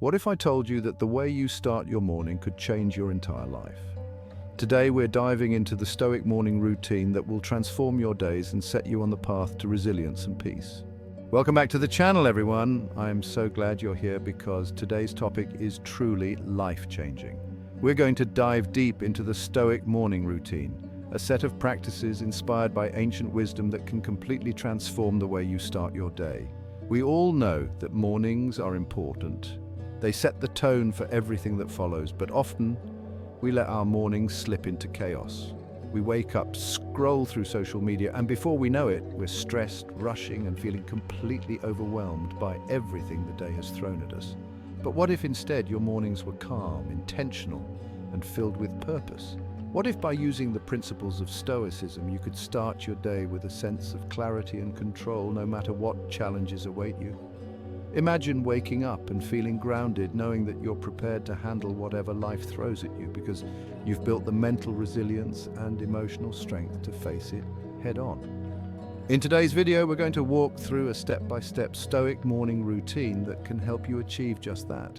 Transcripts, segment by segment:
What if I told you that the way you start your morning could change your entire life? Today we're diving into the Stoic morning routine that will transform your days and set you on the path to resilience and peace. Welcome back to the channel, everyone. I am so glad you're here because today's topic is truly life-changing. We're going to dive deep into the Stoic morning routine, a set of practices inspired by ancient wisdom that can completely transform the way you start your day. We all know that mornings are important. They set the tone for everything that follows, but often we let our mornings slip into chaos. We wake up, scroll through social media, and before we know it, we're stressed, rushing, and feeling completely overwhelmed by everything the day has thrown at us. But what if instead your mornings were calm, intentional, and filled with purpose? What if by using the principles of Stoicism you could start your day with a sense of clarity and control no matter what challenges await you? Imagine waking up and feeling grounded, knowing that you're prepared to handle whatever life throws at you because you've built the mental resilience and emotional strength to face it head on. In today's video, we're going to walk through a step-by-step Stoic morning routine that can help you achieve just that.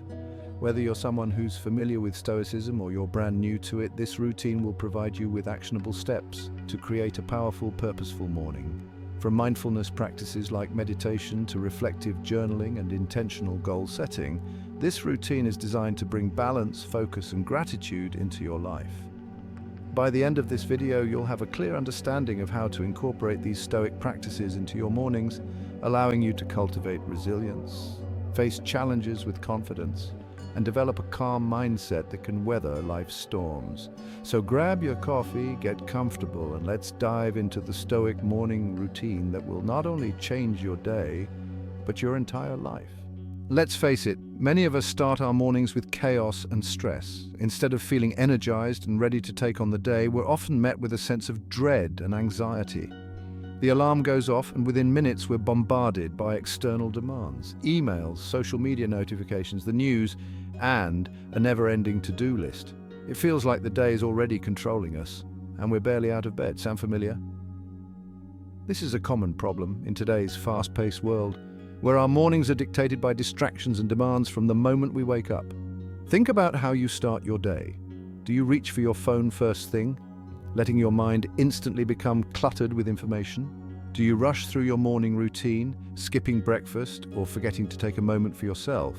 Whether you're someone who's familiar with Stoicism or you're brand new to it, this routine will provide you with actionable steps to create a powerful, purposeful morning. From mindfulness practices like meditation to reflective journaling and intentional goal setting, this routine is designed to bring balance, focus, and gratitude into your life. By the end of this video, you'll have a clear understanding of how to incorporate these Stoic practices into your mornings, allowing you to cultivate resilience, face challenges with confidence, and develop a calm mindset that can weather life's storms. So grab your coffee, get comfortable, and let's dive into the Stoic morning routine that will not only change your day, but your entire life. Let's face it, many of us start our mornings with chaos and stress. Instead of feeling energized and ready to take on the day, we're often met with a sense of dread and anxiety. The alarm goes off, and within minutes we're bombarded by external demands, emails, social media notifications, the news, and a never-ending to-do list. It feels like the day is already controlling us, and we're barely out of bed. Sound familiar? This is a common problem in today's fast-paced world, where our mornings are dictated by distractions and demands from the moment we wake up. Think about how you start your day. Do you reach for your phone first thing, letting your mind instantly become cluttered with information? Do you rush through your morning routine, skipping breakfast or forgetting to take a moment for yourself?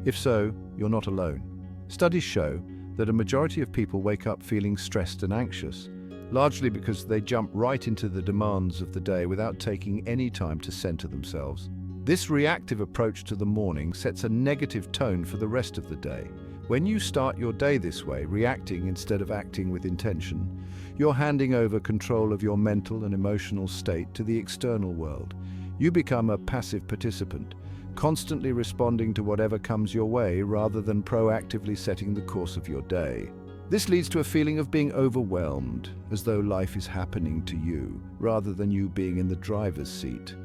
If so, you're not alone. Studies show that a majority of people wake up feeling stressed and anxious, largely because they jump right into the demands of the day without taking any time to center themselves. This reactive approach to the morning sets a negative tone for the rest of the day. When you start your day this way, reacting instead of acting with intention, you're handing over control of your mental and emotional state to the external world. You become a passive participant, constantly responding to whatever comes your way rather than proactively setting the course of your day. This leads to a feeling of being overwhelmed, as though life is happening to you, rather than you being in the driver's seat.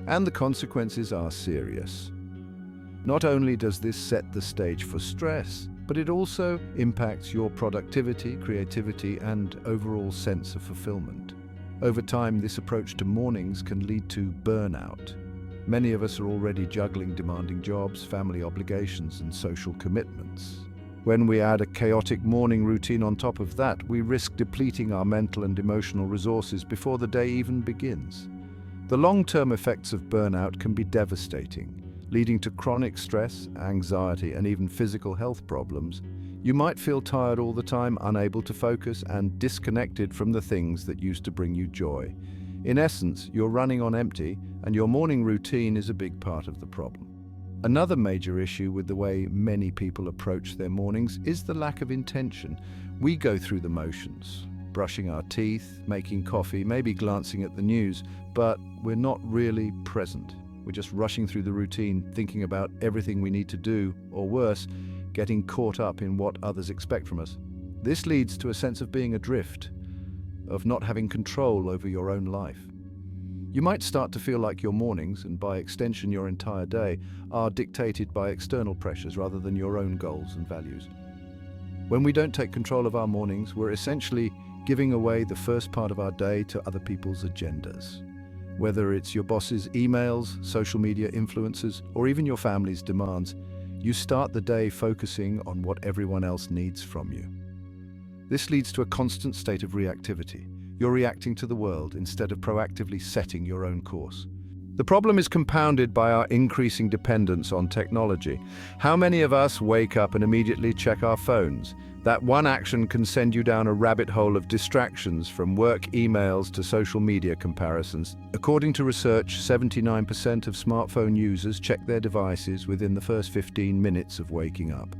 And the consequences are serious. Not only does this set the stage for stress, but it also impacts your productivity, creativity, and overall sense of fulfillment. Over time, this approach to mornings can lead to burnout. Many of us are already juggling demanding jobs, family obligations, and social commitments. When we add a chaotic morning routine on top of that, we risk depleting our mental and emotional resources before the day even begins. The long-term effects of burnout can be devastating, leading to chronic stress, anxiety, and even physical health problems. You might feel tired all the time, unable to focus, and disconnected from the things that used to bring you joy. In essence, you're running on empty, and your morning routine is a big part of the problem. Another major issue with the way many people approach their mornings is the lack of intention. We go through the motions, brushing our teeth, making coffee, maybe glancing at the news, but we're not really present. We're just rushing through the routine, thinking about everything we need to do, or worse, getting caught up in what others expect from us. This leads to a sense of being adrift, of not having control over your own life. You might start to feel like your mornings, and by extension your entire day, are dictated by external pressures rather than your own goals and values. When we don't take control of our mornings, we're essentially giving away the first part of our day to other people's agendas. Whether it's your boss's emails, social media influencers, or even your family's demands, You start the day focusing on what everyone else needs from you. This leads to a constant state of reactivity. You're reacting to the world instead of proactively setting your own course. The problem is compounded by our increasing dependence on technology. How many of us wake up and immediately check our phones? That one action can send you down a rabbit hole of distractions, from work emails to social media comparisons. According to research, 79% of smartphone users check their devices within the first 15 minutes of waking up.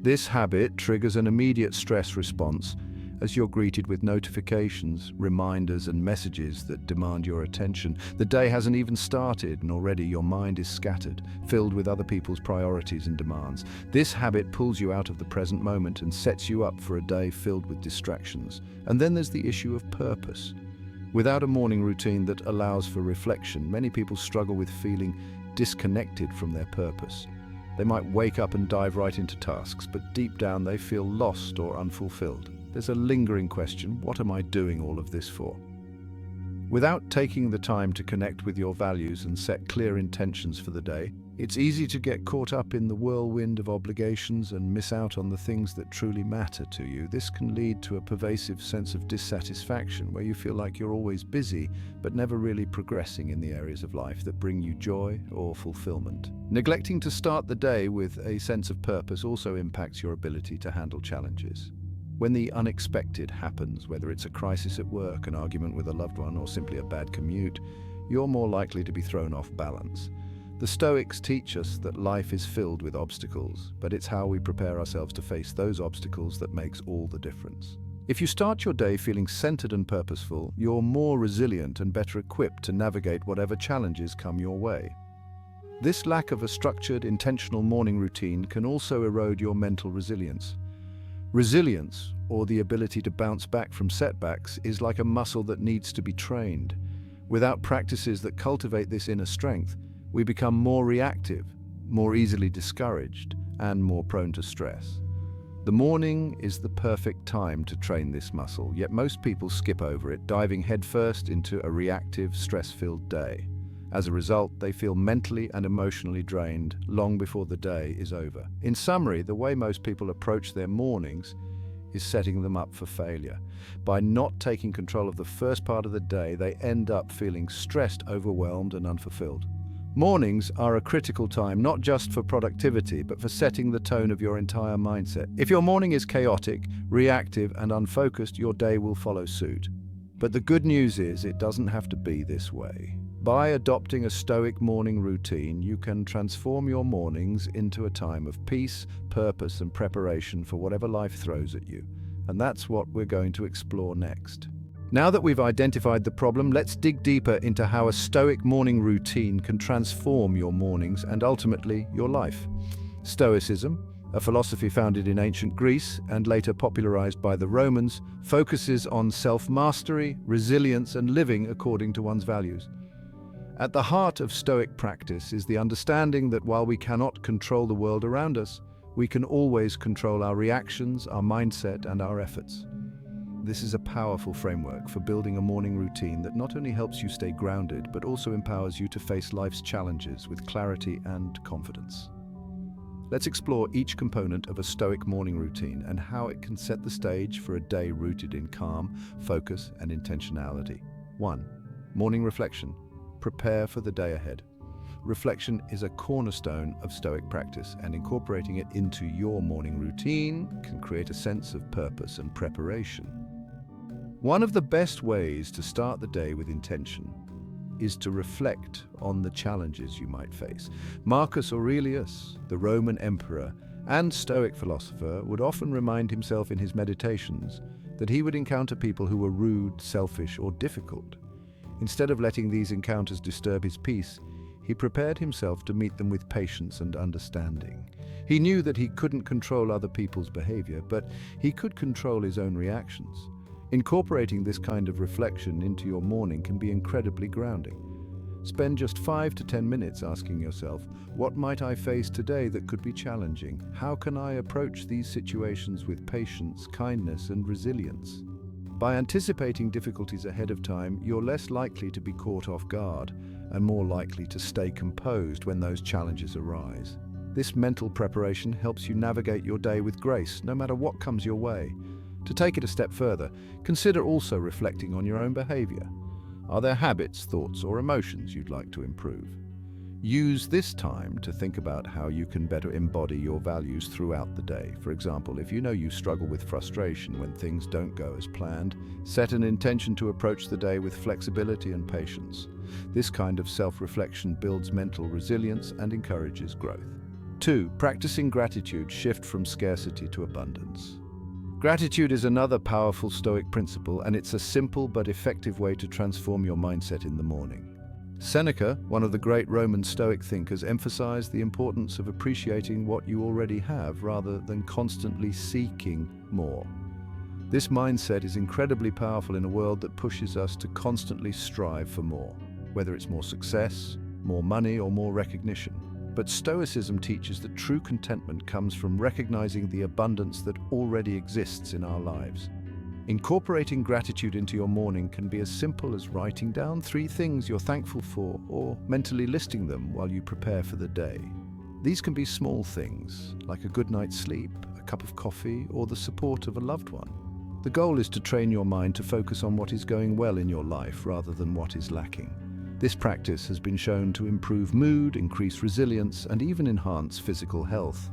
This habit triggers an immediate stress response as you're greeted with notifications, reminders, and messages that demand your attention. The day hasn't even started, and already your mind is scattered, filled with other people's priorities and demands. This habit pulls you out of the present moment and sets you up for a day filled with distractions. And then there's the issue of purpose. Without a morning routine that allows for reflection, many people struggle with feeling disconnected from their purpose. They might wake up and dive right into tasks, but deep down they feel lost or unfulfilled. There's a lingering question: what am I doing all of this for? Without taking the time to connect with your values and set clear intentions for the day, it's easy to get caught up in the whirlwind of obligations and miss out on the things that truly matter to you. This can lead to a pervasive sense of dissatisfaction, where you feel like you're always busy, but never really progressing in the areas of life that bring you joy or fulfillment. Neglecting to start the day with a sense of purpose also impacts your ability to handle challenges. When the unexpected happens, whether it's a crisis at work, an argument with a loved one, or simply a bad commute, you're more likely to be thrown off balance. The Stoics teach us that life is filled with obstacles, but it's how we prepare ourselves to face those obstacles that makes all the difference. If you start your day feeling centered and purposeful, you're more resilient and better equipped to navigate whatever challenges come your way. This lack of a structured, intentional morning routine can also erode your mental resilience. Resilience, or the ability to bounce back from setbacks, is like a muscle that needs to be trained. Without practices that cultivate this inner strength, we become more reactive, more easily discouraged, and more prone to stress. The morning is the perfect time to train this muscle, yet most people skip over it, diving headfirst into a reactive, stress-filled day. As a result, they feel mentally and emotionally drained long before the day is over. In summary, the way most people approach their mornings is setting them up for failure. By not taking control of the first part of the day, they end up feeling stressed, overwhelmed, and unfulfilled. Mornings are a critical time, not just for productivity, but for setting the tone of your entire mindset. If your morning is chaotic, reactive, and unfocused, your day will follow suit. But the good news is, it doesn't have to be this way. By adopting a Stoic morning routine, you can transform your mornings into a time of peace, purpose, and preparation for whatever life throws at you. And that's what we're going to explore next. Now that we've identified the problem, let's dig deeper into how a Stoic morning routine can transform your mornings and ultimately your life. Stoicism, a philosophy founded in ancient Greece and later popularized by the Romans, focuses on self-mastery, resilience, and living according to one's values. At the heart of Stoic practice is the understanding that while we cannot control the world around us, we can always control our reactions, our mindset, and our efforts. This is a powerful framework for building a morning routine that not only helps you stay grounded, but also empowers you to face life's challenges with clarity and confidence. Let's explore each component of a Stoic morning routine and how it can set the stage for a day rooted in calm, focus, and intentionality. 1. Morning reflection. Prepare for the day ahead. Reflection is a cornerstone of Stoic practice, and incorporating it into your morning routine can create a sense of purpose and preparation. One of the best ways to start the day with intention is to reflect on the challenges you might face. Marcus Aurelius, the Roman emperor and Stoic philosopher, would often remind himself in his meditations that he would encounter people who were rude, selfish, or difficult. Instead of letting these encounters disturb his peace, he prepared himself to meet them with patience and understanding. He knew that he couldn't control other people's behavior, but he could control his own reactions. Incorporating this kind of reflection into your morning can be incredibly grounding. Spend just 5 to 10 minutes asking yourself, what might I face today that could be challenging? How can I approach these situations with patience, kindness, and resilience? By anticipating difficulties ahead of time, you're less likely to be caught off guard and more likely to stay composed when those challenges arise. This mental preparation helps you navigate your day with grace, no matter what comes your way. To take it a step further, consider also reflecting on your own behavior. Are there habits, thoughts, or emotions you'd like to improve? Use this time to think about how you can better embody your values throughout the day. For example, if you know you struggle with frustration when things don't go as planned, set an intention to approach the day with flexibility and patience. This kind of self-reflection builds mental resilience and encourages growth. 2. Practicing gratitude. Shift from scarcity to abundance. Gratitude is another powerful Stoic principle, and it's a simple but effective way to transform your mindset in the morning. Seneca, one of the great Roman Stoic thinkers, emphasized the importance of appreciating what you already have rather than constantly seeking more. This mindset is incredibly powerful in a world that pushes us to constantly strive for more, whether it's more success, more money, or more recognition. But Stoicism teaches that true contentment comes from recognizing the abundance that already exists in our lives. Incorporating gratitude into your morning can be as simple as writing down 3 things you're thankful for, or mentally listing them while you prepare for the day. These can be small things, like a good night's sleep, a cup of coffee, or the support of a loved one. The goal is to train your mind to focus on what is going well in your life rather than what is lacking. This practice has been shown to improve mood, increase resilience, and even enhance physical health.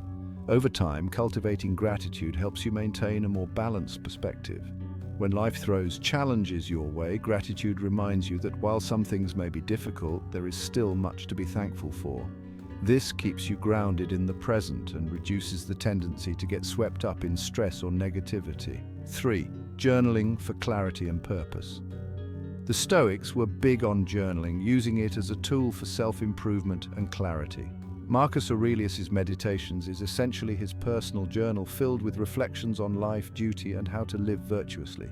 Over time, cultivating gratitude helps you maintain a more balanced perspective. When life throws challenges your way, gratitude reminds you that while some things may be difficult, there is still much to be thankful for. This keeps you grounded in the present and reduces the tendency to get swept up in stress or negativity. 3. Journaling for clarity and purpose. The Stoics were big on journaling, using it as a tool for self-improvement and clarity. Marcus Aurelius's Meditations is essentially his personal journal filled with reflections on life, duty, and how to live virtuously.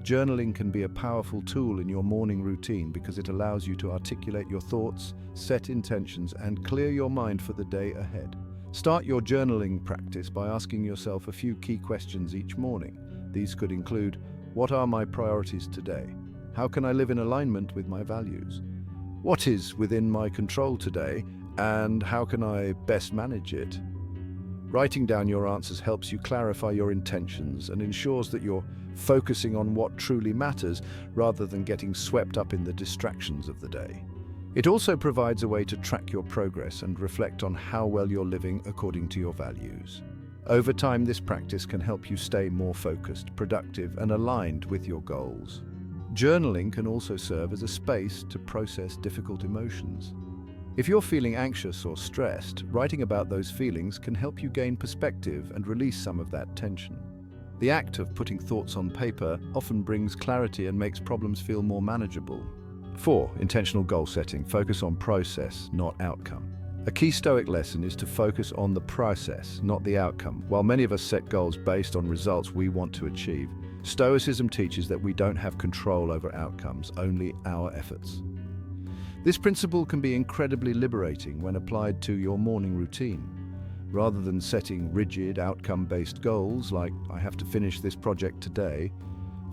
Journaling can be a powerful tool in your morning routine because it allows you to articulate your thoughts, set intentions, and clear your mind for the day ahead. Start your journaling practice by asking yourself a few key questions each morning. These could include, what are my priorities today? How can I live in alignment with my values? What is within my control today? And how can I best manage it? Writing down your answers helps you clarify your intentions and ensures that you're focusing on what truly matters rather than getting swept up in the distractions of the day. It also provides a way to track your progress and reflect on how well you're living according to your values. Over time, this practice can help you stay more focused, productive, and aligned with your goals. Journaling can also serve as a space to process difficult emotions. If you're feeling anxious or stressed, writing about those feelings can help you gain perspective and release some of that tension. The act of putting thoughts on paper often brings clarity and makes problems feel more manageable. 4. Intentional goal setting. Focus on process, not outcome. A key Stoic lesson is to focus on the process, not the outcome. While many of us set goals based on results we want to achieve, Stoicism teaches that we don't have control over outcomes, only our efforts. This principle can be incredibly liberating when applied to your morning routine. Rather than setting rigid, outcome-based goals like, I have to finish this project today,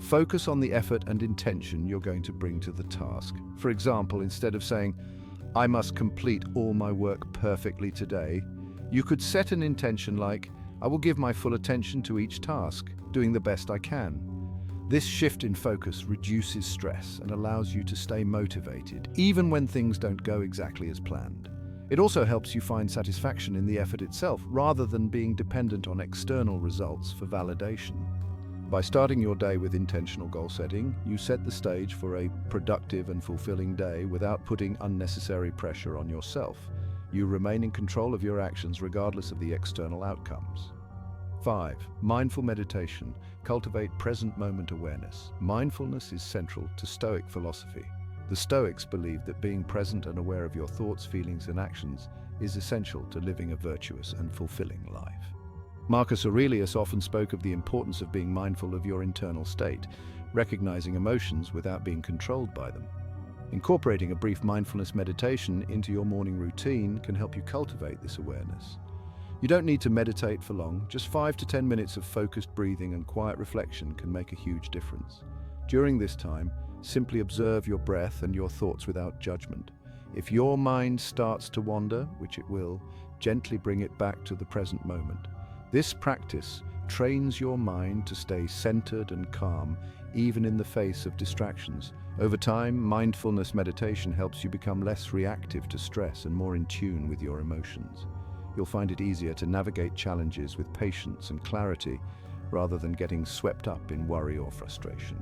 focus on the effort and intention you're going to bring to the task. For example, instead of saying, I must complete all my work perfectly today, you could set an intention like, I will give my full attention to each task, doing the best I can. This shift in focus reduces stress and allows you to stay motivated, even when things don't go exactly as planned. It also helps you find satisfaction in the effort itself, rather than being dependent on external results for validation. By starting your day with intentional goal setting, you set the stage for a productive and fulfilling day without putting unnecessary pressure on yourself. You remain in control of your actions regardless of the external outcomes. 5. Mindful meditation. Cultivate present moment awareness. Mindfulness is central to Stoic philosophy. The Stoics believe that being present and aware of your thoughts, feelings, and actions is essential to living a virtuous and fulfilling life. Marcus Aurelius often spoke of the importance of being mindful of your internal state, recognizing emotions without being controlled by them. Incorporating a brief mindfulness meditation into your morning routine can help you cultivate this awareness. You don't need to meditate for long. Just 5 to 10 minutes of focused breathing and quiet reflection can make a huge difference. During this time, simply observe your breath and your thoughts without judgment. If your mind starts to wander, which it will, gently bring it back to the present moment. This practice trains your mind to stay centered and calm, even in the face of distractions. Over time, mindfulness meditation helps you become less reactive to stress and more in tune with your emotions. You'll find it easier to navigate challenges with patience and clarity, rather than getting swept up in worry or frustration.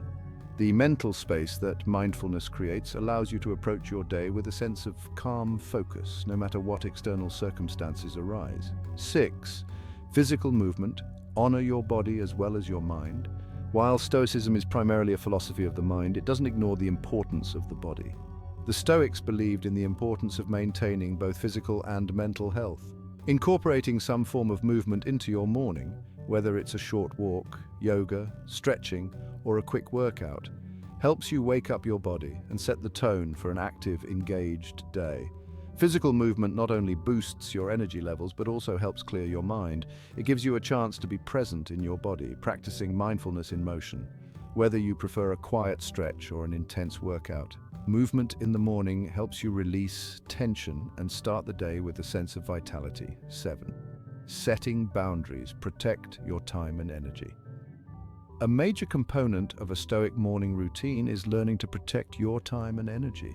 The mental space that mindfulness creates allows you to approach your day with a sense of calm focus, no matter what external circumstances arise. 6. Physical movement. Honor your body as well as your mind. While Stoicism is primarily a philosophy of the mind, it doesn't ignore the importance of the body. The Stoics believed in the importance of maintaining both physical and mental health. Incorporating some form of movement into your morning, whether it's a short walk, yoga, stretching, or a quick workout, helps you wake up your body and set the tone for an active, engaged day. Physical movement not only boosts your energy levels, but also helps clear your mind. It gives you a chance to be present in your body, practicing mindfulness in motion. Whether you prefer a quiet stretch or an intense workout, movement in the morning helps you release tension and start the day with a sense of vitality. 7. Setting boundaries. Protect your time and energy. A major component of a Stoic morning routine is learning to protect your time and energy.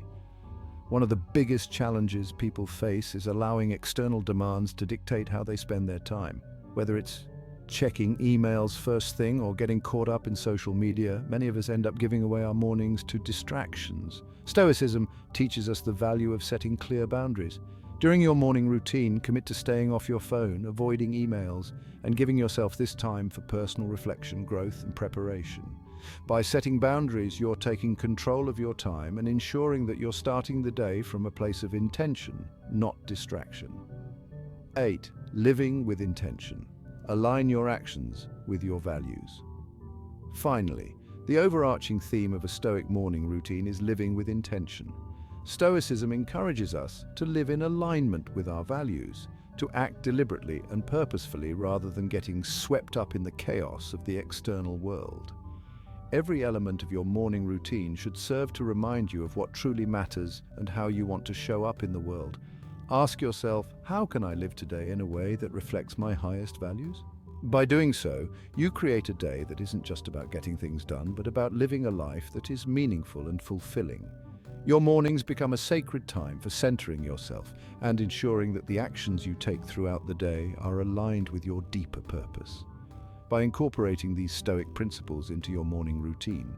One of the biggest challenges people face is allowing external demands to dictate how they spend their time. Whether it's checking emails first thing or getting caught up in social media, many of us end up giving away our mornings to distractions. Stoicism teaches us the value of setting clear boundaries. During your morning routine, commit to staying off your phone, avoiding emails, and giving yourself this time for personal reflection, growth, and preparation. By setting boundaries, you're taking control of your time and ensuring that you're starting the day from a place of intention, not distraction. 8. Living with intention. Align your actions with your values. Finally, the overarching theme of a Stoic morning routine is living with intention. Stoicism encourages us to live in alignment with our values, to act deliberately and purposefully rather than getting swept up in the chaos of the external world. Every element of your morning routine should serve to remind you of what truly matters and how you want to show up in the world. Ask yourself, how can I live today in a way that reflects my highest values? By doing so, you create a day that isn't just about getting things done, but about living a life that is meaningful and fulfilling. Your mornings become a sacred time for centering yourself and ensuring that the actions you take throughout the day are aligned with your deeper purpose. By incorporating these Stoic principles into your morning routine,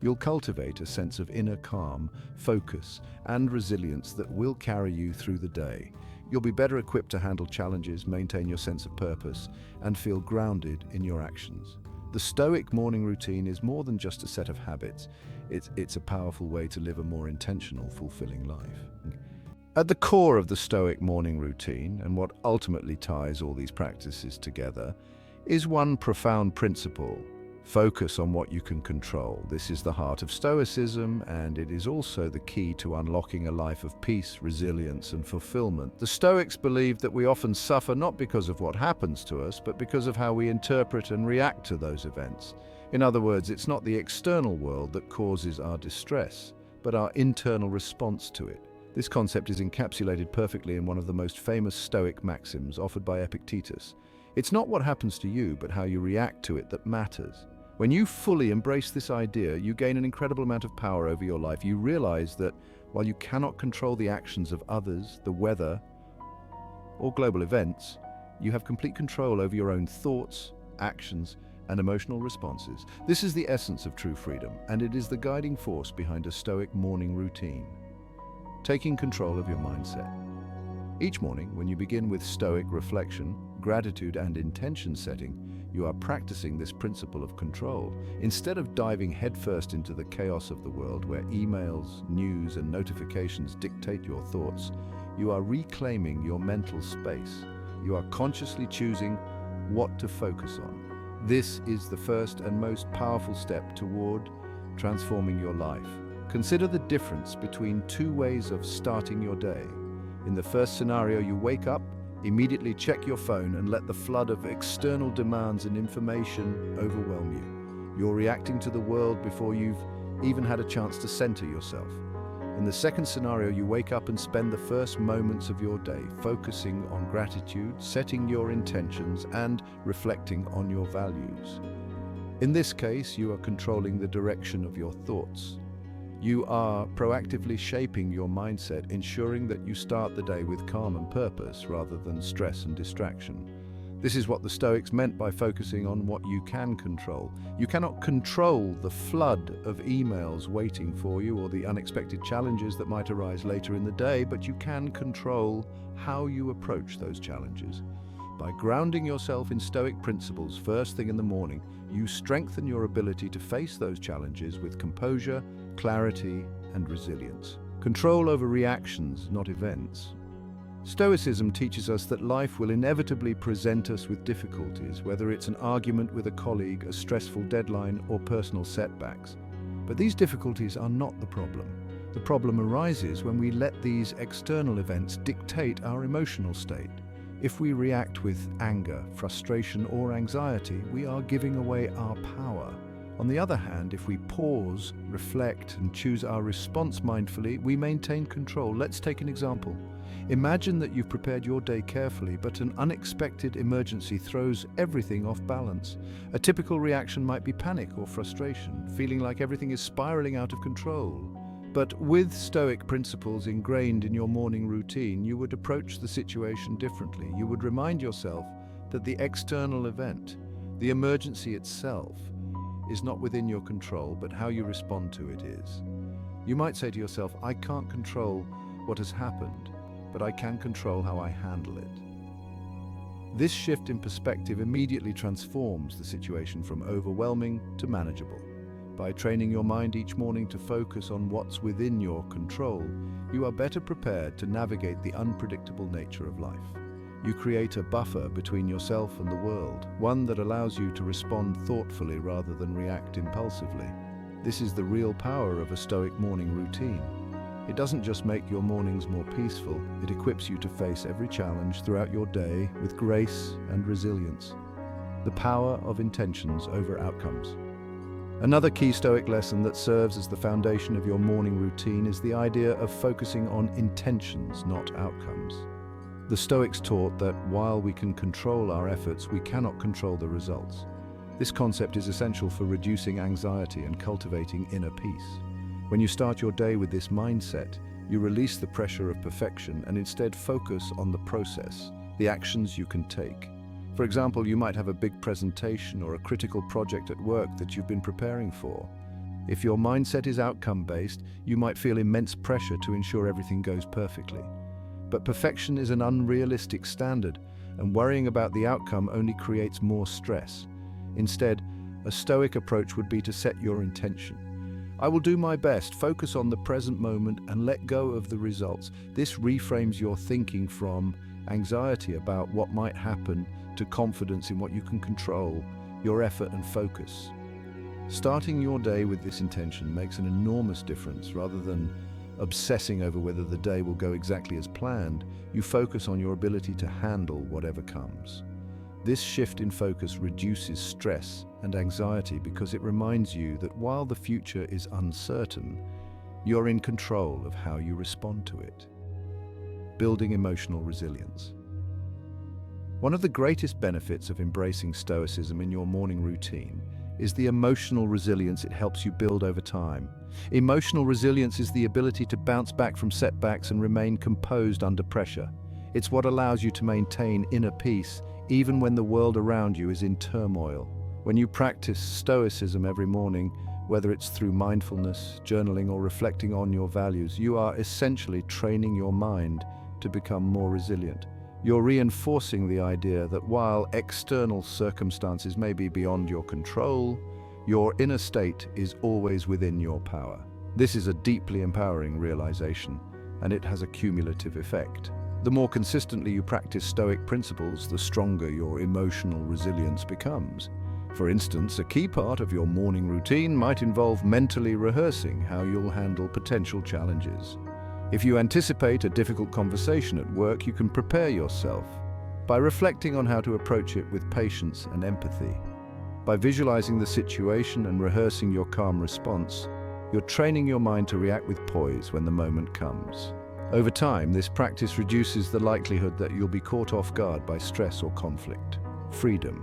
you'll cultivate a sense of inner calm, focus, and resilience that will carry you through the day. You'll be better equipped to handle challenges, maintain your sense of purpose, and feel grounded in your actions. The Stoic morning routine is more than just a set of habits. It's a powerful way to live a more intentional, fulfilling life. At the core of the Stoic morning routine, and what ultimately ties all these practices together, is one profound principle: focus on what you can control. This is the heart of Stoicism, and it is also the key to unlocking a life of peace, resilience, and fulfillment. The Stoics believed that we often suffer not because of what happens to us, but because of how we interpret and react to those events. In other words, it's not the external world that causes our distress, but our internal response to it. This concept is encapsulated perfectly in one of the most famous Stoic maxims offered by Epictetus. It's not what happens to you, but how you react to it that matters. When you fully embrace this idea, you gain an incredible amount of power over your life. You realize that while you cannot control the actions of others, the weather, or global events, you have complete control over your own thoughts, actions, and emotional responses. This is the essence of true freedom, and it is the guiding force behind a Stoic morning routine. Taking control of your mindset. Each morning, when you begin with Stoic reflection, gratitude, and intention setting, you are practicing this principle of control. Instead of diving headfirst into the chaos of the world where emails, news, and notifications dictate your thoughts, you are reclaiming your mental space. You are consciously choosing what to focus on. This is the first and most powerful step toward transforming your life. Consider the difference between two ways of starting your day. In the first scenario, you wake up, immediately check your phone, and let the flood of external demands and information overwhelm you. You're reacting to the world before you've even had a chance to center yourself. In the second scenario, you wake up and spend the first moments of your day focusing on gratitude, setting your intentions, and reflecting on your values. In this case, you are controlling the direction of your thoughts. You are proactively shaping your mindset, ensuring that you start the day with calm and purpose rather than stress and distraction. This is what the Stoics meant by focusing on what you can control. You cannot control the flood of emails waiting for you or the unexpected challenges that might arise later in the day, but you can control how you approach those challenges. By grounding yourself in Stoic principles first thing in the morning, you strengthen your ability to face those challenges with composure, clarity, and resilience. Control over reactions, not events. Stoicism teaches us that life will inevitably present us with difficulties, whether it's an argument with a colleague, a stressful deadline, or personal setbacks. But these difficulties are not the problem. The problem arises when we let these external events dictate our emotional state. If we react with anger, frustration, or anxiety, we are giving away our power. On the other hand, if we pause, reflect, and choose our response mindfully, we maintain control. Let's take an example. Imagine that you've prepared your day carefully, but an unexpected emergency throws everything off balance. A typical reaction might be panic or frustration, feeling like everything is spiraling out of control. But with Stoic principles ingrained in your morning routine, you would approach the situation differently. You would remind yourself that the external event, the emergency itself, is not within your control, but how you respond to it is. You might say to yourself, I can't control what has happened, but I can control how I handle it. This shift in perspective immediately transforms the situation from overwhelming to manageable. By training your mind each morning to focus on what's within your control, you are better prepared to navigate the unpredictable nature of life. You create a buffer between yourself and the world, one that allows you to respond thoughtfully rather than react impulsively. This is the real power of a Stoic morning routine. It doesn't just make your mornings more peaceful, it equips you to face every challenge throughout your day with grace and resilience. The power of intentions over outcomes. Another key Stoic lesson that serves as the foundation of your morning routine is the idea of focusing on intentions, not outcomes. The Stoics taught that while we can control our efforts, we cannot control the results. This concept is essential for reducing anxiety and cultivating inner peace. When you start your day with this mindset, you release the pressure of perfection and instead focus on the process, the actions you can take. For example, you might have a big presentation or a critical project at work that you've been preparing for. If your mindset is outcome-based, you might feel immense pressure to ensure everything goes perfectly. But perfection is an unrealistic standard, and worrying about the outcome only creates more stress. Instead, a Stoic approach would be to set your intention. I will do my best, focus on the present moment, and let go of the results. This reframes your thinking from anxiety about what might happen to confidence in what you can control, your effort and focus. Starting your day with this intention makes an enormous difference. Rather than obsessing over whether the day will go exactly as planned, you focus on your ability to handle whatever comes. This shift in focus reduces stress and anxiety because it reminds you that while the future is uncertain, you're in control of how you respond to it. Building emotional resilience. One of the greatest benefits of embracing Stoicism in your morning routine is the emotional resilience it helps you build over time. Emotional resilience is the ability to bounce back from setbacks and remain composed under pressure. It's what allows you to maintain inner peace even when the world around you is in turmoil. When you practice Stoicism every morning, whether it's through mindfulness, journaling, or reflecting on your values, you are essentially training your mind to become more resilient. You're reinforcing the idea that while external circumstances may be beyond your control, your inner state is always within your power. This is a deeply empowering realization, and it has a cumulative effect. The more consistently you practice Stoic principles, the stronger your emotional resilience becomes. For instance, a key part of your morning routine might involve mentally rehearsing how you'll handle potential challenges. If you anticipate a difficult conversation at work, you can prepare yourself by reflecting on how to approach it with patience and empathy. By visualizing the situation and rehearsing your calm response, You're training your mind to react with poise when the moment comes. Over time, this practice reduces the likelihood that you'll be caught off guard by stress or conflict. Freedom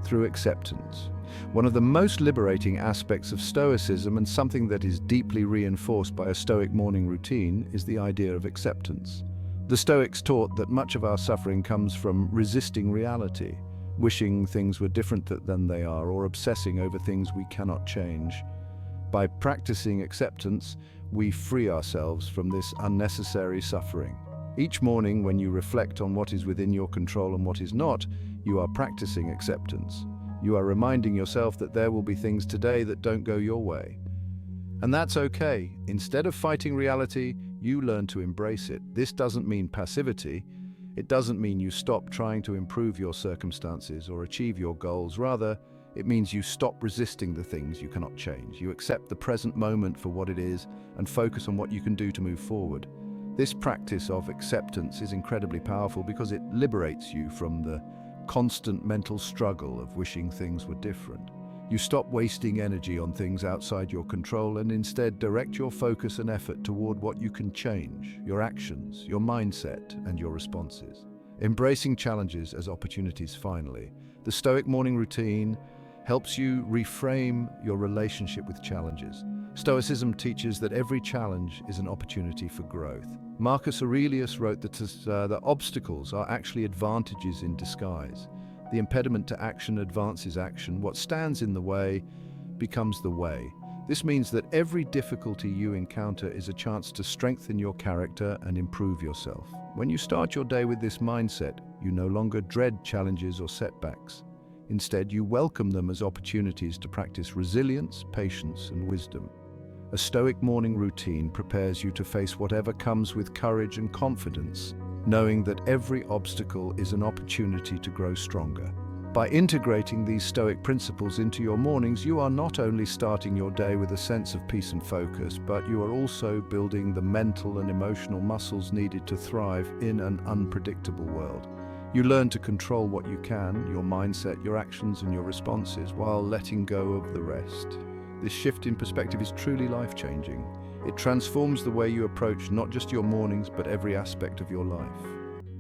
through acceptance. One of the most liberating aspects of Stoicism, and something that is deeply reinforced by a Stoic morning routine, is the idea of acceptance. The Stoics taught that much of our suffering comes from resisting reality, wishing things were different than they are, or obsessing over things we cannot change. By practicing acceptance, we free ourselves from this unnecessary suffering. Each morning, when you reflect on what is within your control and what is not, you are practicing acceptance. You are reminding yourself that there will be things today that don't go your way. And that's okay. Instead of fighting reality, you learn to embrace it. This doesn't mean passivity. It doesn't mean you stop trying to improve your circumstances or achieve your goals. Rather, it means you stop resisting the things you cannot change. You accept the present moment for what it is and focus on what you can do to move forward. This practice of acceptance is incredibly powerful because it liberates you from the constant mental struggle of wishing things were different. You stop wasting energy on things outside your control and instead direct your focus and effort toward what you can change: your actions, your mindset, and your responses. Embracing challenges as opportunities. Finally, the Stoic morning routine helps you reframe your relationship with challenges. Stoicism teaches that every challenge is an opportunity for growth. Marcus Aurelius wrote that obstacles are actually advantages in disguise. The impediment to action advances action. What stands in the way becomes the way. This means that every difficulty you encounter is a chance to strengthen your character and improve yourself. When you start your day with this mindset, you no longer dread challenges or setbacks. Instead, you welcome them as opportunities to practice resilience, patience, and wisdom. A Stoic morning routine prepares you to face whatever comes with courage and confidence, knowing that every obstacle is an opportunity to grow stronger. By integrating these Stoic principles into your mornings, you are not only starting your day with a sense of peace and focus, but you are also building the mental and emotional muscles needed to thrive in an unpredictable world. You learn to control what you can, your mindset, your actions, and your responses, while letting go of the rest. This shift in perspective is truly life-changing. It transforms the way you approach not just your mornings, but every aspect of your life.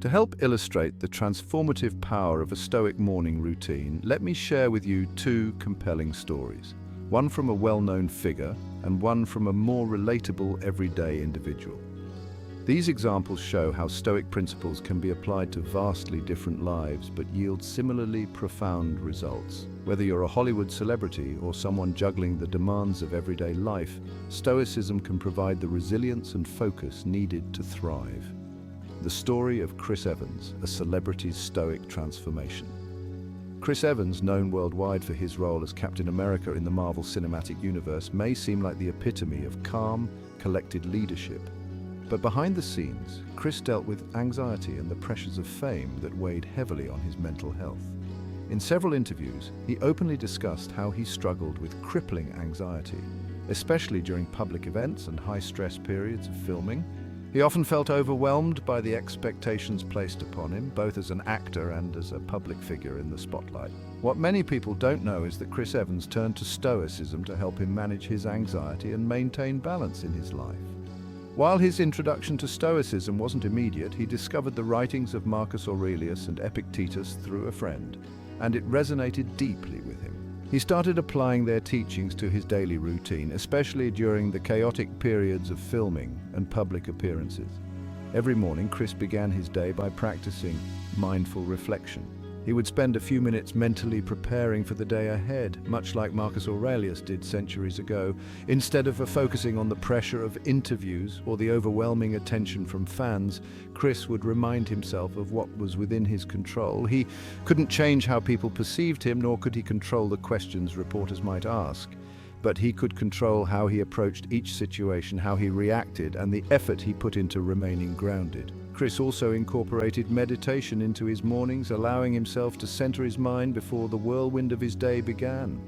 To help illustrate the transformative power of a Stoic morning routine, let me share with you two compelling stories. One from a well-known figure, and one from a more relatable everyday individual. These examples show how Stoic principles can be applied to vastly different lives but yield similarly profound results. Whether you're a Hollywood celebrity or someone juggling the demands of everyday life, Stoicism can provide the resilience and focus needed to thrive. The story of Chris Evans, a celebrity's Stoic transformation. Chris Evans, known worldwide for his role as Captain America in the Marvel Cinematic Universe, may seem like the epitome of calm, collected leadership. But behind the scenes, Chris dealt with anxiety and the pressures of fame that weighed heavily on his mental health. In several interviews, he openly discussed how he struggled with crippling anxiety, especially during public events and high-stress periods of filming. He often felt overwhelmed by the expectations placed upon him, both as an actor and as a public figure in the spotlight. What many people don't know is that Chris Evans turned to Stoicism to help him manage his anxiety and maintain balance in his life. While his introduction to Stoicism wasn't immediate, he discovered the writings of Marcus Aurelius and Epictetus through a friend, and it resonated deeply with him. He started applying their teachings to his daily routine, especially during the chaotic periods of filming and public appearances. Every morning, Chris began his day by practicing mindful reflection. He would spend a few minutes mentally preparing for the day ahead, much like Marcus Aurelius did centuries ago. Instead of focusing on the pressure of interviews or the overwhelming attention from fans, Chris would remind himself of what was within his control. He couldn't change how people perceived him, nor could he control the questions reporters might ask. But he could control how he approached each situation, how he reacted, and the effort he put into remaining grounded. Chris also incorporated meditation into his mornings, allowing himself to center his mind before the whirlwind of his day began.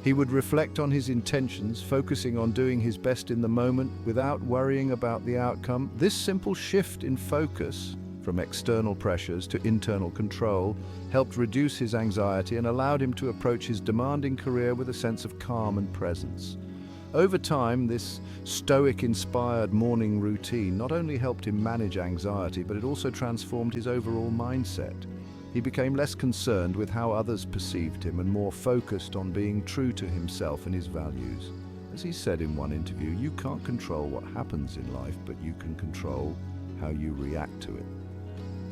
He would reflect on his intentions, focusing on doing his best in the moment without worrying about the outcome. This simple shift in focus, from external pressures to internal control, helped reduce his anxiety and allowed him to approach his demanding career with a sense of calm and presence. Over time, this Stoic-inspired morning routine not only helped him manage anxiety, but it also transformed his overall mindset. He became less concerned with how others perceived him and more focused on being true to himself and his values. As he said in one interview, you can't control what happens in life, but you can control how you react to it.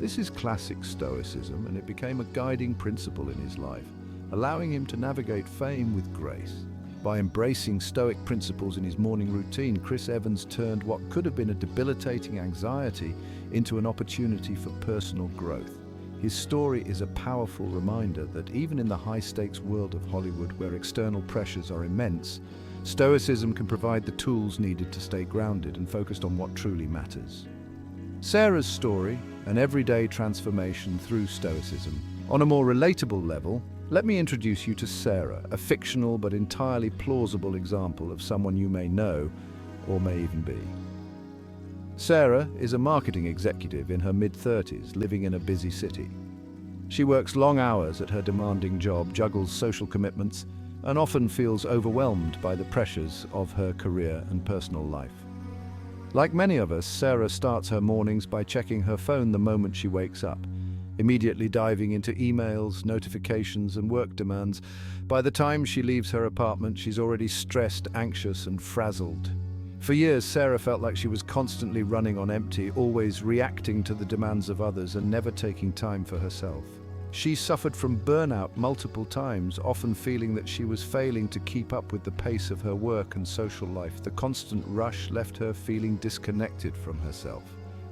This is classic Stoicism, and it became a guiding principle in his life, allowing him to navigate fame with grace. By embracing Stoic principles in his morning routine, Chris Evans turned what could have been a debilitating anxiety into an opportunity for personal growth. His story is a powerful reminder that even in the high-stakes world of Hollywood, where external pressures are immense, Stoicism can provide the tools needed to stay grounded and focused on what truly matters. Sarah's story, an everyday transformation through Stoicism. On a more relatable level, let me introduce you to Sarah, a fictional but entirely plausible example of someone you may know or may even be. Sarah is a marketing executive in her mid-30s, living in a busy city. She works long hours at her demanding job, juggles social commitments, and often feels overwhelmed by the pressures of her career and personal life. Like many of us, Sarah starts her mornings by checking her phone the moment she wakes up, immediately diving into emails, notifications, and work demands. By the time she leaves her apartment, she's already stressed, anxious, and frazzled. For years, Sarah felt like she was constantly running on empty, always reacting to the demands of others and never taking time for herself. She suffered from burnout multiple times, often feeling that she was failing to keep up with the pace of her work and social life. The constant rush left her feeling disconnected from herself,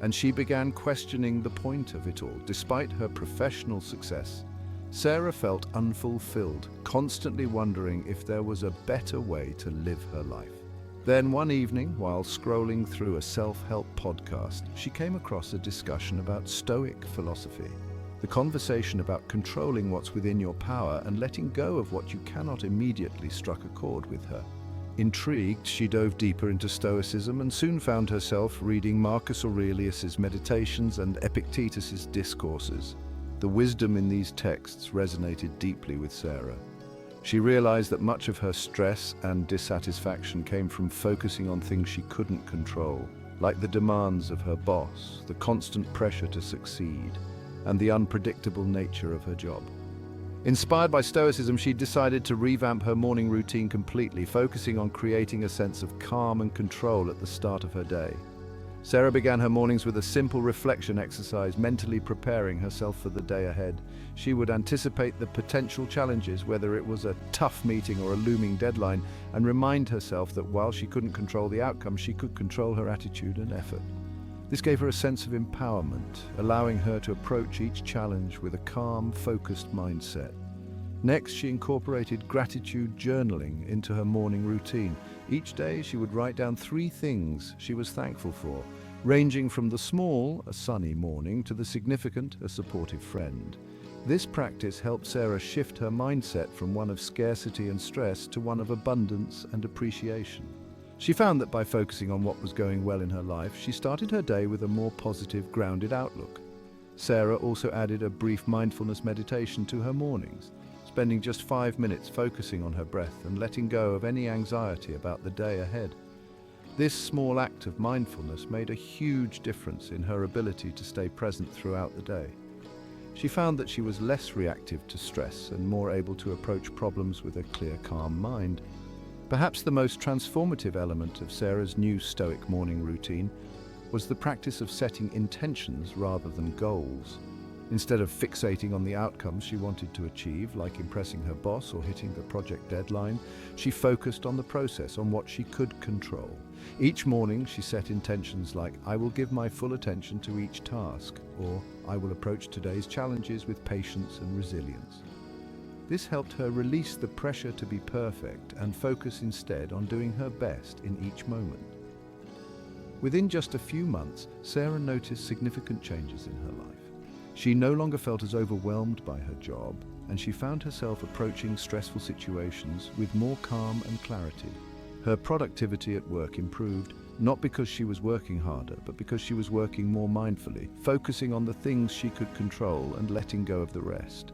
and she began questioning the point of it all. Despite her professional success, Sarah felt unfulfilled, constantly wondering if there was a better way to live her life. Then one evening, while scrolling through a self-help podcast, she came across a discussion about Stoic philosophy. The conversation about controlling what's within your power and letting go of what you cannot immediately struck a chord with her. Intrigued, she dove deeper into Stoicism and soon found herself reading Marcus Aurelius's Meditations and Epictetus's Discourses. The wisdom in these texts resonated deeply with Sarah. She realized that much of her stress and dissatisfaction came from focusing on things she couldn't control, like the demands of her boss, the constant pressure to succeed, and the unpredictable nature of her job. Inspired by Stoicism, she decided to revamp her morning routine completely, focusing on creating a sense of calm and control at the start of her day. Sarah began her mornings with a simple reflection exercise, mentally preparing herself for the day ahead. She would anticipate the potential challenges, whether it was a tough meeting or a looming deadline, and remind herself that while she couldn't control the outcome, she could control her attitude and effort. This gave her a sense of empowerment, allowing her to approach each challenge with a calm, focused mindset. Next, she incorporated gratitude journaling into her morning routine. Each day, she would write down 3 things she was thankful for, ranging from the small, a sunny morning, to the significant, a supportive friend. This practice helped Sarah shift her mindset from one of scarcity and stress to one of abundance and appreciation. She found that by focusing on what was going well in her life, she started her day with a more positive, grounded outlook. Sarah also added a brief mindfulness meditation to her mornings, spending just 5 minutes focusing on her breath and letting go of any anxiety about the day ahead. This small act of mindfulness made a huge difference in her ability to stay present throughout the day. She found that she was less reactive to stress and more able to approach problems with a clear, calm mind. Perhaps the most transformative element of Sarah's new Stoic morning routine was the practice of setting intentions rather than goals. Instead of fixating on the outcomes she wanted to achieve, like impressing her boss or hitting the project deadline, she focused on the process, on what she could control. Each morning she set intentions like, I will give my full attention to each task, or I will approach today's challenges with patience and resilience. This helped her release the pressure to be perfect and focus instead on doing her best in each moment. Within just a few months, Sarah noticed significant changes in her life. She no longer felt as overwhelmed by her job, and she found herself approaching stressful situations with more calm and clarity. Her productivity at work improved, not because she was working harder, but because she was working more mindfully, focusing on the things she could control and letting go of the rest.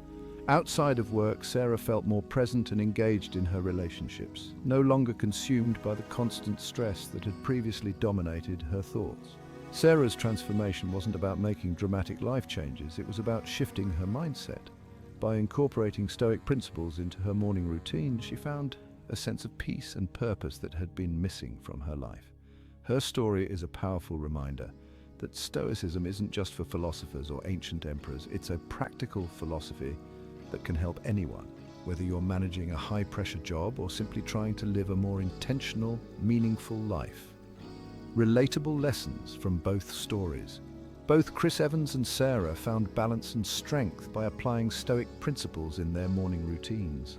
Outside of work, Sarah felt more present and engaged in her relationships, no longer consumed by the constant stress that had previously dominated her thoughts. Sarah's transformation wasn't about making dramatic life changes, it was about shifting her mindset. By incorporating Stoic principles into her morning routine, she found a sense of peace and purpose that had been missing from her life. Her story is a powerful reminder that Stoicism isn't just for philosophers or ancient emperors, it's a practical philosophy that can help anyone, whether you're managing a high-pressure job or simply trying to live a more intentional, meaningful life. Relatable lessons from both stories. Both Chris Evans and Sarah found balance and strength by applying Stoic principles in their morning routines.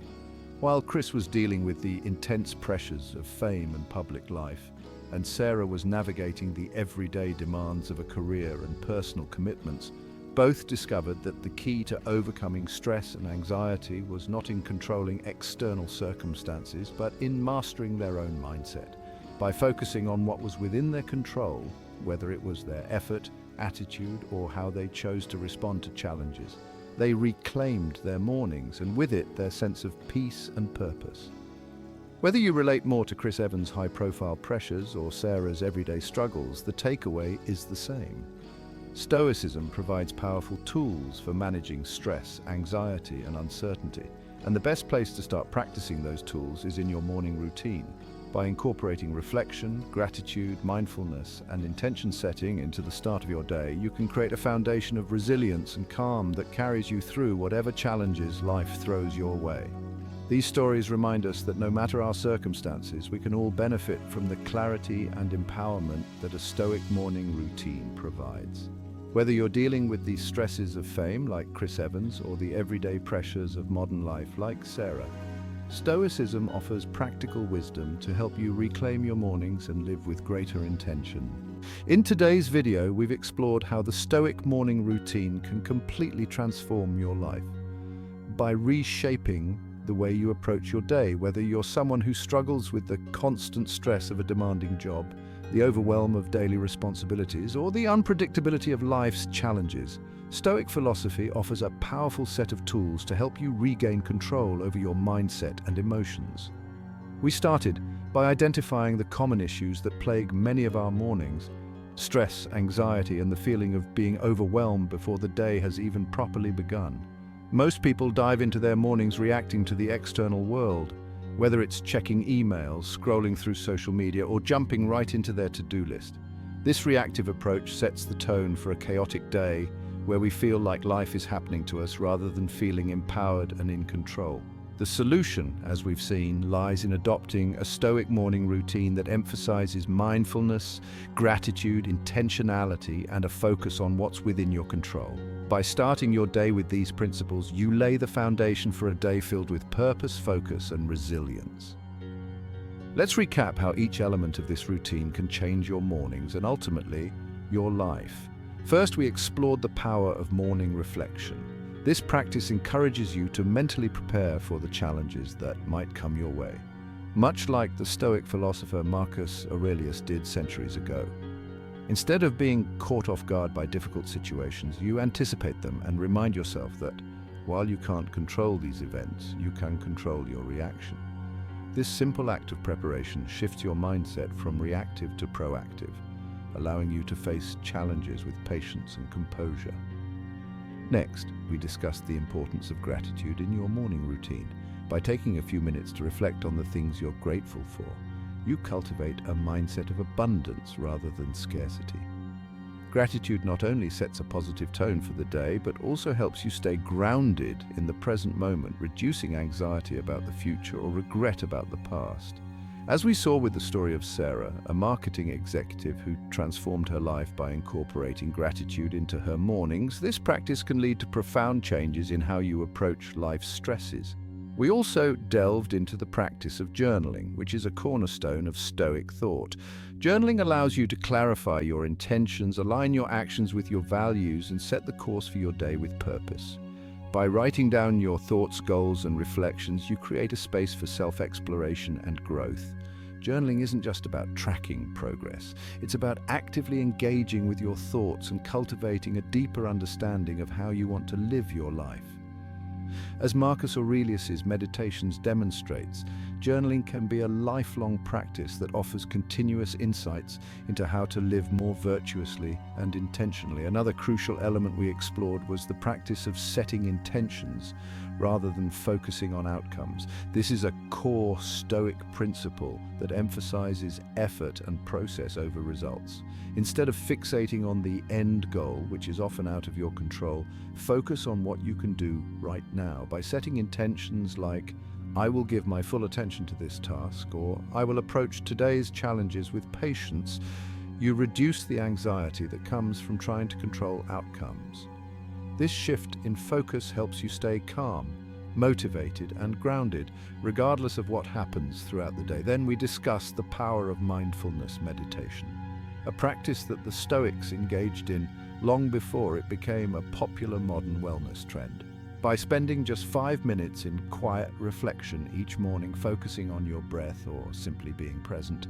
While Chris was dealing with the intense pressures of fame and public life, and Sarah was navigating the everyday demands of a career and personal commitments, both discovered that the key to overcoming stress and anxiety was not in controlling external circumstances, but in mastering their own mindset. By focusing on what was within their control, whether it was their effort, attitude, or how they chose to respond to challenges, they reclaimed their mornings, and with it, their sense of peace and purpose. Whether you relate more to Chris Evans' high-profile pressures or Sarah's everyday struggles, the takeaway is the same. Stoicism provides powerful tools for managing stress, anxiety, and uncertainty. And the best place to start practicing those tools is in your morning routine. By incorporating reflection, gratitude, mindfulness, and intention setting into the start of your day, you can create a foundation of resilience and calm that carries you through whatever challenges life throws your way. These stories remind us that no matter our circumstances, we can all benefit from the clarity and empowerment that a Stoic morning routine provides. Whether you're dealing with the stresses of fame, like Chris Evans, or the everyday pressures of modern life, like Sarah, Stoicism offers practical wisdom to help you reclaim your mornings and live with greater intention. In today's video, we've explored how the Stoic morning routine can completely transform your life. By reshaping the way you approach your day, whether you're someone who struggles with the constant stress of a demanding job, the overwhelm of daily responsibilities, or the unpredictability of life's challenges, Stoic philosophy offers a powerful set of tools to help you regain control over your mindset and emotions. We started by identifying the common issues that plague many of our mornings: stress, anxiety, and the feeling of being overwhelmed before the day has even properly begun. Most people dive into their mornings reacting to the external world, whether it's checking emails, scrolling through social media, or jumping right into their to-do list. This reactive approach sets the tone for a chaotic day where we feel like life is happening to us rather than feeling empowered and in control. The solution, as we've seen, lies in adopting a Stoic morning routine that emphasizes mindfulness, gratitude, intentionality, and a focus on what's within your control. By starting your day with these principles, you lay the foundation for a day filled with purpose, focus, and resilience. Let's recap how each element of this routine can change your mornings and ultimately, your life. First, we explored the power of morning reflection. This practice encourages you to mentally prepare for the challenges that might come your way, much like the Stoic philosopher Marcus Aurelius did centuries ago. Instead of being caught off guard by difficult situations, you anticipate them and remind yourself that, while you can't control these events, you can control your reaction. This simple act of preparation shifts your mindset from reactive to proactive, allowing you to face challenges with patience and composure. Next, we discussed the importance of gratitude in your morning routine. By taking a few minutes to reflect on the things you're grateful for, you cultivate a mindset of abundance rather than scarcity. Gratitude not only sets a positive tone for the day, but also helps you stay grounded in the present moment, reducing anxiety about the future or regret about the past. As we saw with the story of Sarah, a marketing executive who transformed her life by incorporating gratitude into her mornings, this practice can lead to profound changes in how you approach life's stresses. We also delved into the practice of journaling, which is a cornerstone of Stoic thought. Journaling allows you to clarify your intentions, align your actions with your values, and set the course for your day with purpose. By writing down your thoughts, goals, and reflections, you create a space for self-exploration and growth. Journaling isn't just about tracking progress. It's about actively engaging with your thoughts and cultivating a deeper understanding of how you want to live your life. As Marcus Aurelius's Meditations demonstrates, journaling can be a lifelong practice that offers continuous insights into how to live more virtuously and intentionally. Another crucial element we explored was the practice of setting intentions rather than focusing on outcomes. This is a core Stoic principle that emphasizes effort and process over results. Instead of fixating on the end goal, which is often out of your control, focus on what you can do right now. By setting intentions like, I will give my full attention to this task, or I will approach today's challenges with patience, you reduce the anxiety that comes from trying to control outcomes. This shift in focus helps you stay calm, motivated, and grounded, regardless of what happens throughout the day. Then we discussed the power of mindfulness meditation, a practice that the Stoics engaged in long before it became a popular modern wellness trend. By spending just 5 minutes in quiet reflection each morning, focusing on your breath or simply being present,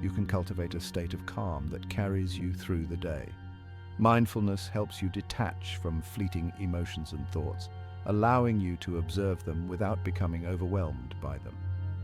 you can cultivate a state of calm that carries you through the day. Mindfulness helps you detach from fleeting emotions and thoughts, allowing you to observe them without becoming overwhelmed by them.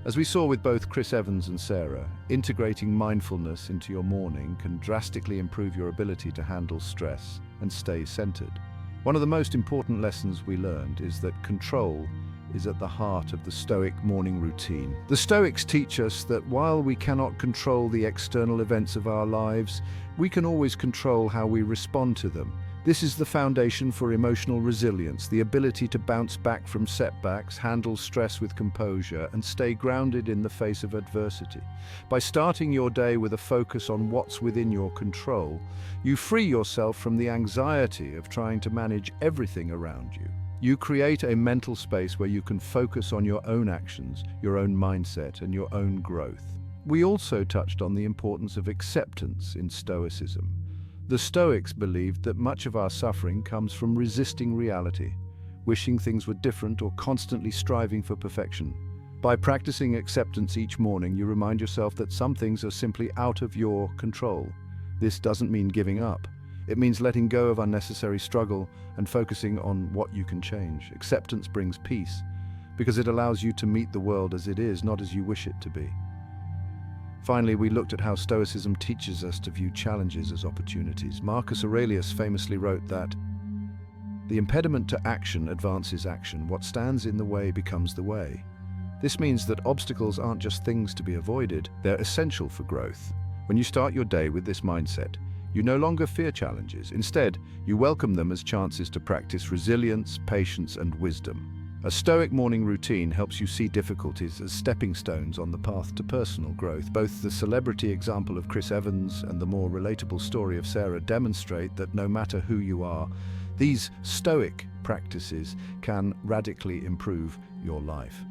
As we saw with both Chris Evans and Sarah, integrating mindfulness into your morning can drastically improve your ability to handle stress and stay centered. One of the most important lessons we learned is that control is at the heart of the Stoic morning routine. The Stoics teach us that while we cannot control the external events of our lives, we can always control how we respond to them. This is the foundation for emotional resilience, the ability to bounce back from setbacks, handle stress with composure, and stay grounded in the face of adversity. By starting your day with a focus on what's within your control, you free yourself from the anxiety of trying to manage everything around you. You create a mental space where you can focus on your own actions, your own mindset, and your own growth. We also touched on the importance of acceptance in Stoicism. The Stoics believed that much of our suffering comes from resisting reality, wishing things were different or constantly striving for perfection. By practicing acceptance each morning, you remind yourself that some things are simply out of your control. This doesn't mean giving up. It means letting go of unnecessary struggle and focusing on what you can change. Acceptance brings peace because it allows you to meet the world as it is, not as you wish it to be. Finally, we looked at how Stoicism teaches us to view challenges as opportunities. Marcus Aurelius famously wrote that, "The impediment to action advances action. What stands in the way becomes the way." This means that obstacles aren't just things to be avoided, they're essential for growth. When you start your day with this mindset, you no longer fear challenges. Instead, you welcome them as chances to practice resilience, patience, and wisdom. A Stoic morning routine helps you see difficulties as stepping stones on the path to personal growth. Both the celebrity example of Chris Evans and the more relatable story of Sarah demonstrate that no matter who you are, these Stoic practices can radically improve your life.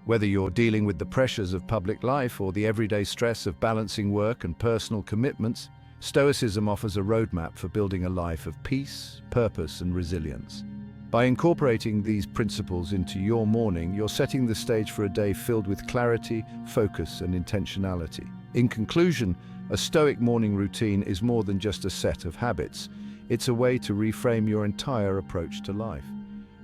Whether you're dealing with the pressures of public life or the everyday stress of balancing work and personal commitments, Stoicism offers a roadmap for building a life of peace, purpose, and resilience. By incorporating these principles into your morning, you're setting the stage for a day filled with clarity, focus, and intentionality. In conclusion, a Stoic morning routine is more than just a set of habits. It's a way to reframe your entire approach to life.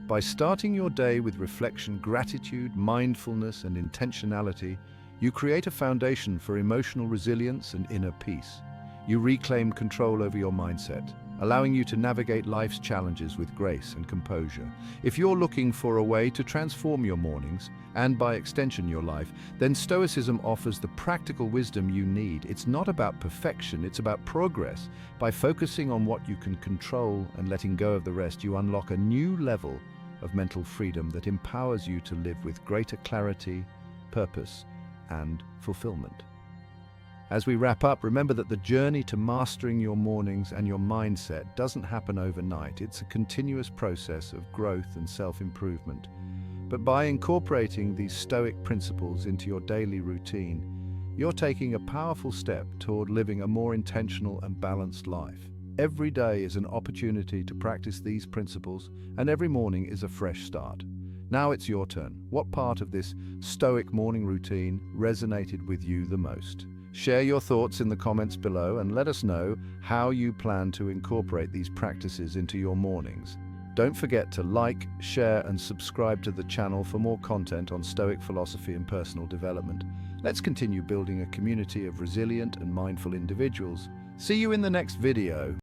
By starting your day with reflection, gratitude, mindfulness, and intentionality, you create a foundation for emotional resilience and inner peace. You reclaim control over your mindset, allowing you to navigate life's challenges with grace and composure. If you're looking for a way to transform your mornings, and by extension your life, then Stoicism offers the practical wisdom you need. It's not about perfection, it's about progress. By focusing on what you can control and letting go of the rest, you unlock a new level of mental freedom that empowers you to live with greater clarity, purpose, and fulfillment. As we wrap up, remember that the journey to mastering your mornings and your mindset doesn't happen overnight. It's a continuous process of growth and self-improvement. But by incorporating these Stoic principles into your daily routine, you're taking a powerful step toward living a more intentional and balanced life. Every day is an opportunity to practice these principles, and every morning is a fresh start. Now it's your turn. What part of this Stoic morning routine resonated with you the most? Share your thoughts in the comments below and let us know how you plan to incorporate these practices into your mornings. Don't forget to like, share, and subscribe to the channel for more content on Stoic philosophy and personal development. Let's continue building a community of resilient and mindful individuals. See you in the next video.